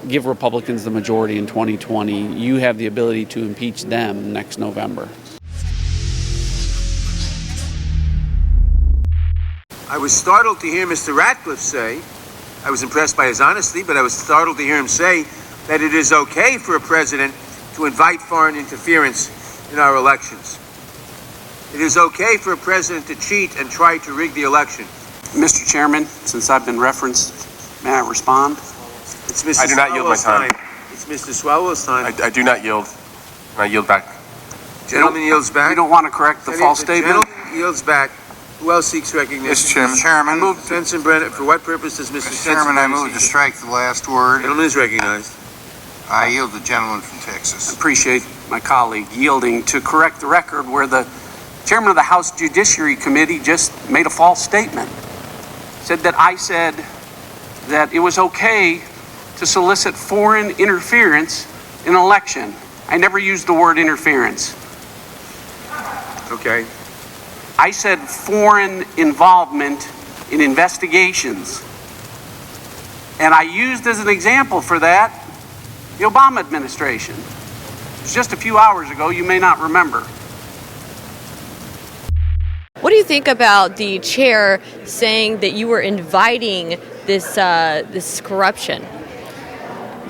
give Republicans the majority in 2020, you have the ability to impeach them next November. I was startled to hear Mr. Ratcliffe say, I was impressed by his honesty, but I was startled to hear him say that it is okay for a president to invite foreign interference in our elections. It is okay for a president to cheat and try to rig the election. Mr. Chairman, since I've been referenced, may I respond? It's Mr. I do not yield my time. It's Mr. Swallow's time. I do not yield. I yield back. Gentleman yields back. You don't want to correct the false statement? Gentleman yields back. Who else seeks recognition? Mr. Chairman. Benson Brennan, for what purpose does Mr. Chairman, I move to strike the last word. Gentleman is recognized. I yield the gentleman from Texas. Appreciate my colleague yielding to correct the record where the chairman of the House Judiciary Committee just made a false statement. Said that I said that it was okay to solicit foreign interference in an election. I never used the word interference. Okay. I said foreign involvement in investigations. And I used as an example for that the Obama administration. It was just a few hours ago, you may not remember. What do you think about the chair saying that you were inviting this corruption?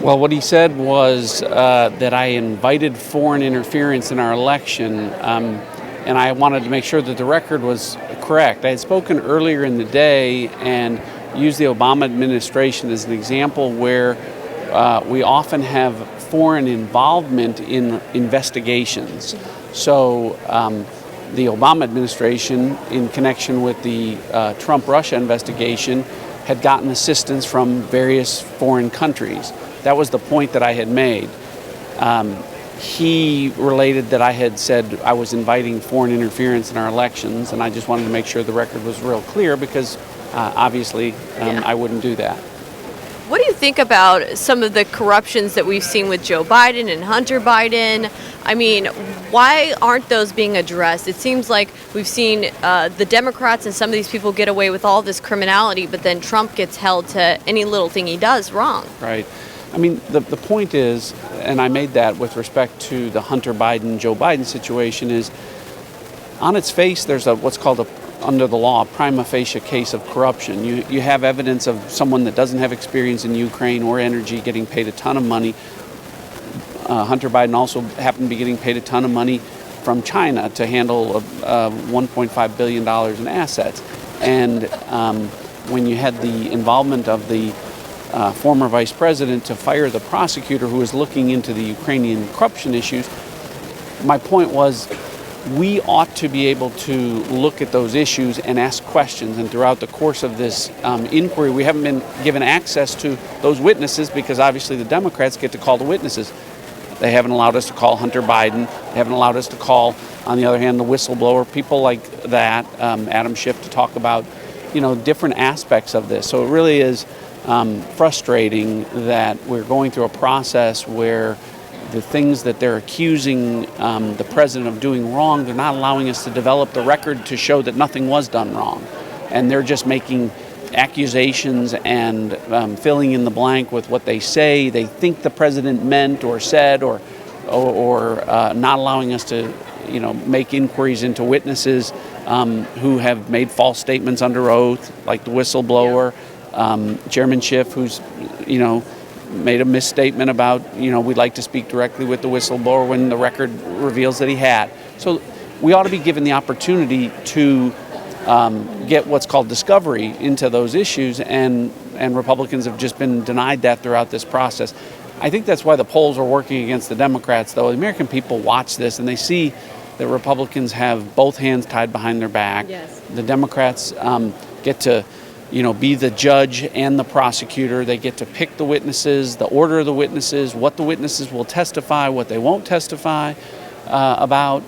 Well, what he said was that I invited foreign interference in our election, and I wanted to make sure that the record was correct. I had spoken earlier in the day and used the Obama administration as an example where we often have foreign involvement in investigations. So the Obama administration, in connection with the Trump-Russia investigation, had gotten assistance from various foreign countries. That was the point that I had made. He related that I had said I was inviting foreign interference in our elections, and I just wanted to make sure the record was real clear because obviously I wouldn't do that. What do you think about some of the corruptions that we've seen with Joe Biden and Hunter Biden? I mean, why aren't those being addressed? It seems like we've seen the Democrats and some of these people get away with all this criminality, but then Trump gets held to any little thing he does wrong. Right. I mean, the point is, and I made that with respect to the Hunter Biden, Joe Biden situation, is on its face there's what's called under the law, a prima facie case of corruption. You have evidence of someone that doesn't have experience in Ukraine or energy getting paid a ton of money. Hunter Biden also happened to be getting paid a ton of money from China to handle $1.5 billion in assets. And when you had the involvement of the former vice president to fire the prosecutor who was looking into the Ukrainian corruption issues, my point was we ought to be able to look at those issues and ask questions. And throughout the course of this inquiry, we haven't been given access to those witnesses because obviously the Democrats get to call the witnesses. They haven't allowed us to call Hunter Biden. They haven't allowed us to call, on the other hand, the whistleblower, people like that, Adam Schiff, to talk about, different aspects of this. So it really is frustrating that we're going through a process where the things that they're accusing the president of doing wrong, they're not allowing us to develop the record to show that nothing was done wrong. And they're just making accusations and filling in the blank with what they say they think the president meant or said, or not allowing us to make inquiries into witnesses who have made false statements under oath, like the whistleblower, Chairman Schiff, who's made a misstatement about we'd like to speak directly with the whistleblower when the record reveals that he had. So we ought to be given the opportunity to get what's called discovery into those issues, and Republicans have just been denied that throughout this process. I think that's why the polls are working against the Democrats, though. The American people watch this and they see that Republicans have both hands tied behind their back. Yes. The Democrats get to be the judge and the prosecutor. They get to pick the witnesses, the order of the witnesses, what the witnesses will testify, what they won't testify about.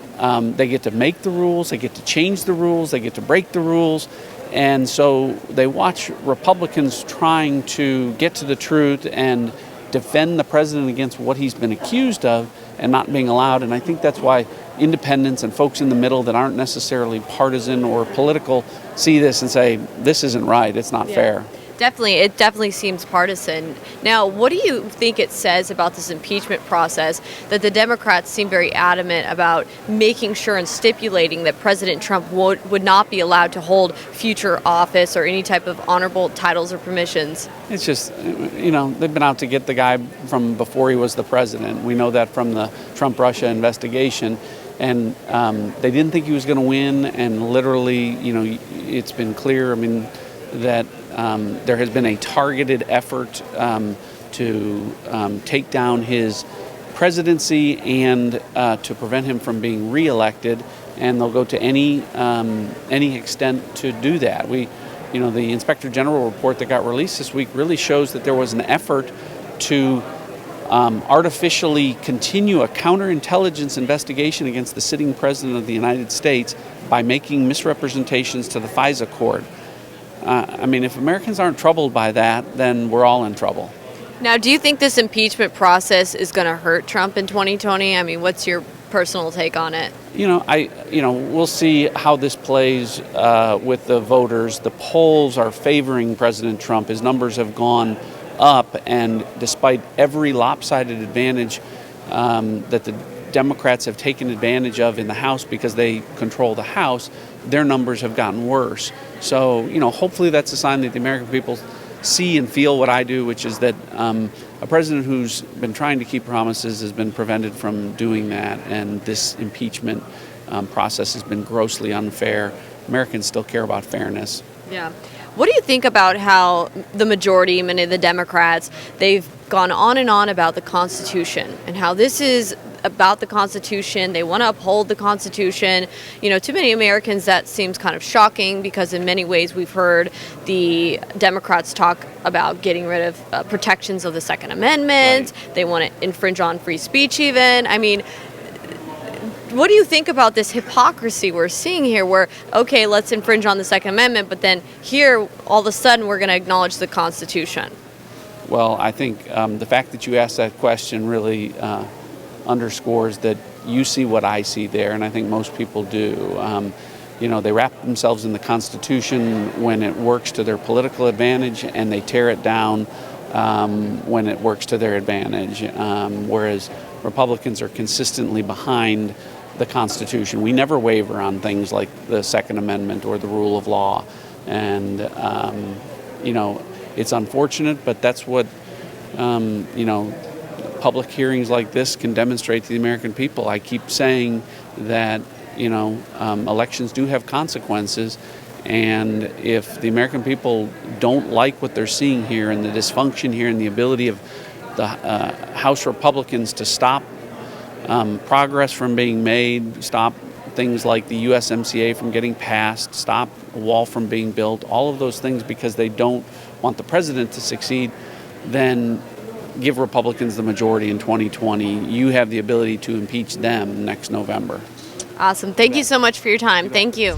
They get to make the rules, they get to change the rules, they get to break the rules. And so they watch Republicans trying to get to the truth and defend the president against what he's been accused of and not being allowed. And I think that's why independents and folks in the middle that aren't necessarily partisan or political see this and say, this isn't right, it's not fair. Definitely, it definitely seems partisan. Now, what do you think it says about this impeachment process that the Democrats seem very adamant about making sure and stipulating that President Trump would not be allowed to hold future office or any type of honorable titles or permissions? It's just, they've been out to get the guy from before he was the president. We know that from the Trump-Russia investigation. And they didn't think he was going to win. And literally, it's been clear, that there has been a targeted effort to take down his presidency and to prevent him from being reelected, and they'll go to any extent to do that. The Inspector General report that got released this week really shows that there was an effort to artificially continue a counterintelligence investigation against the sitting president of the United States by making misrepresentations to the FISA court. If Americans aren't troubled by that, then we're all in trouble. Now, do you think this impeachment process is going to hurt Trump in 2020? What's your personal take on it? We'll see how this plays with the voters. The polls are favoring President Trump. His numbers have gone up, and despite every lopsided advantage that the Democrats have taken advantage of in the House because they control the House, their numbers have gotten worse. So, hopefully that's a sign that the American people see and feel what I do, which is that a president who's been trying to keep promises has been prevented from doing that, and this impeachment process has been grossly unfair. Americans still care about fairness. Yeah. What do you think about how the majority, many of the Democrats, they've gone on and on about the Constitution and how this is about the Constitution? They want to uphold the Constitution. To many Americans, that seems kind of shocking because in many ways we've heard the Democrats talk about getting rid of protections of the Second Amendment. Right. They want to infringe on free speech even. What do you think about this hypocrisy we're seeing here where, okay, let's infringe on the Second Amendment, but then here, all of a sudden, we're going to acknowledge the Constitution? Well, I think the fact that you asked that question really underscores that you see what I see there, and I think most people do. They wrap themselves in the Constitution when it works to their political advantage, and they tear it down when it works to their advantage, whereas Republicans are consistently behind the Constitution. We never waver on things like the Second Amendment or the rule of law. And, it's unfortunate, but that's what, public hearings like this can demonstrate to the American people. I keep saying that, elections do have consequences. And if the American people don't like what they're seeing here and the dysfunction here and the ability of the House Republicans to stop progress from being made, stop things like the USMCA from getting passed, stop a wall from being built, all of those things because they don't want the president to succeed, then give Republicans the majority in 2020. You have the ability to impeach them next November. Awesome. Thank you so much for your time. Thank you.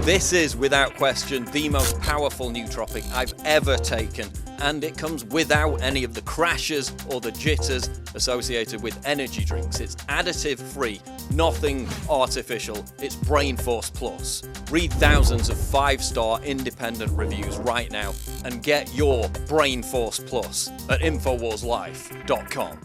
This is, without question, the most powerful nootropic I've ever taken, and it comes without any of the crashes or the jitters associated with energy drinks. It's additive-free, nothing artificial. It's Brain Force Plus. Read thousands of 5-star independent reviews right now and get your Brain Force Plus at InfoWarsLife.com.